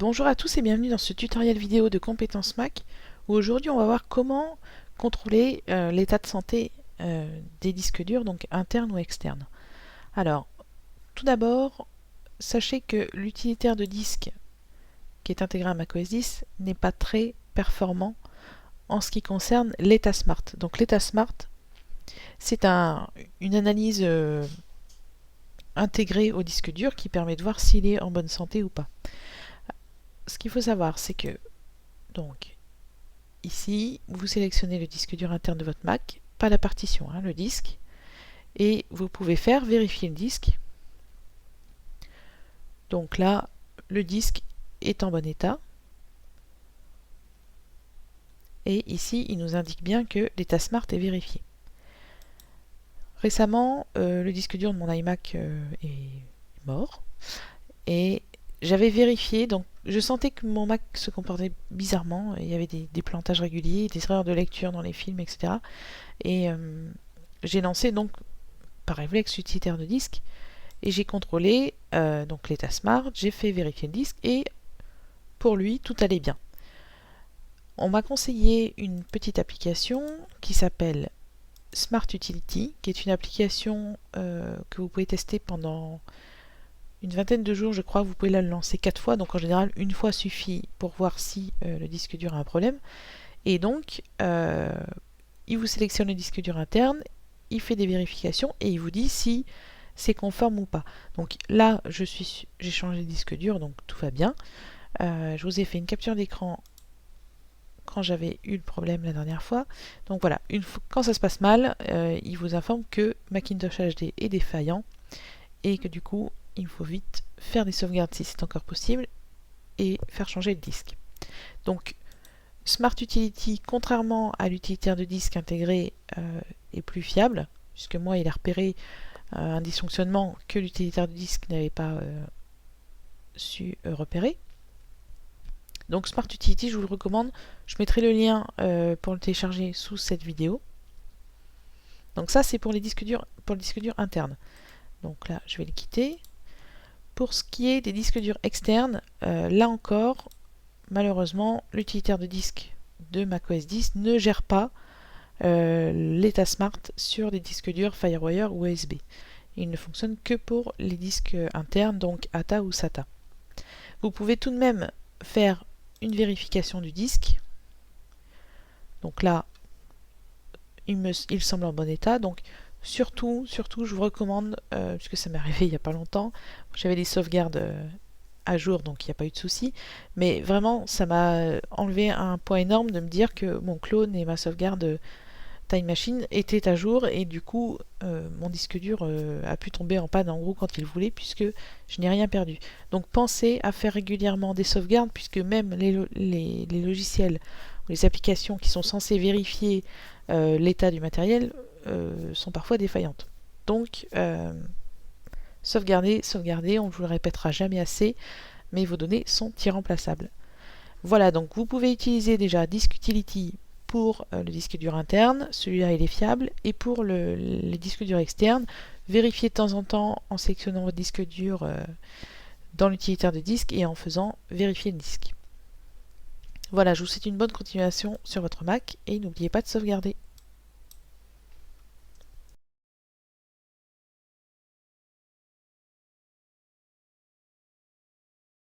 Bonjour à tous et bienvenue dans ce tutoriel vidéo de compétences Mac où aujourd'hui on va voir comment contrôler l'état de santé des disques durs, donc internes ou externes. Alors, tout d'abord, sachez que l'utilitaire de disque qui est intégré à macOS 10 n'est pas très performant en ce qui concerne l'état Smart. Donc l'état Smart, c'est une analyse intégrée au disque dur qui permet de voir s'il est en bonne santé ou pas. Ce qu'il faut savoir, c'est que donc ici, vous sélectionnez le disque dur interne de votre Mac, pas la partition, le disque, et vous pouvez faire vérifier le disque. Donc là, le disque est en bon état. Et ici, il nous indique bien que l'état Smart est vérifié. Récemment, le disque dur de mon iMac est mort. Et j'avais vérifié, donc je sentais que mon Mac se comportait bizarrement. Il y avait des plantages réguliers, des erreurs de lecture dans les films, etc. Et j'ai lancé donc par réflexe l'utilitaire de disque et j'ai contrôlé donc l'état Smart, j'ai fait vérifier le disque et pour lui tout allait bien. On m'a conseillé une petite application qui s'appelle Smart Utility, qui est une application que vous pouvez tester pendant une vingtaine de jours, je crois. Vous pouvez la lancer 4 fois, donc en général une fois suffit pour voir si le disque dur a un problème. Et donc il vous sélectionne le disque dur interne, il fait des vérifications et il vous dit si c'est conforme ou pas. Donc là, j'ai changé le disque dur, donc tout va bien. Je vous ai fait une capture d'écran quand j'avais eu le problème la dernière fois. Donc voilà, quand ça se passe mal, il vous informe que Macintosh HD est défaillant et que du coup, il faut vite faire des sauvegardes si c'est encore possible et faire changer le disque. Donc Smart Utility, contrairement à l'utilitaire de disque intégré, est plus fiable, puisque moi il a repéré un dysfonctionnement que l'utilitaire de disque n'avait pas su repérer. Donc Smart Utility, je vous le recommande. Je mettrai le lien pour le télécharger sous cette vidéo. Donc ça c'est pour le disque dur interne. Donc là je vais le quitter. Pour ce qui est des disques durs externes, là encore, malheureusement, l'utilitaire de disque de macOS 10 ne gère pas l'état Smart sur des disques durs FireWire ou USB. Il ne fonctionne que pour les disques internes, donc ATA ou SATA. Vous pouvez tout de même faire une vérification du disque. Donc là, il semble en bon état. Donc surtout, je vous recommande, puisque ça m'est arrivé il n'y a pas longtemps, j'avais des sauvegardes à jour, donc il n'y a pas eu de souci. Mais vraiment, ça m'a enlevé un poids énorme de me dire que mon clone et ma sauvegarde Time Machine étaient à jour et du coup, mon disque dur a pu tomber en panne en gros quand il voulait, puisque je n'ai rien perdu. Donc pensez à faire régulièrement des sauvegardes, puisque même les logiciels ou les applications qui sont censées vérifier l'état du matériel sont parfois défaillantes. Donc sauvegardez, on ne vous le répétera jamais assez, mais vos données sont irremplaçables. Voilà, donc vous pouvez utiliser déjà Disk Utility pour le disque dur interne, celui-là il est fiable, et pour les disques durs externes, vérifiez de temps en temps en sélectionnant votre disque dur dans l'utilitaire de disque et en faisant vérifier le disque. Voilà, je vous souhaite une bonne continuation sur votre Mac et n'oubliez pas de sauvegarder.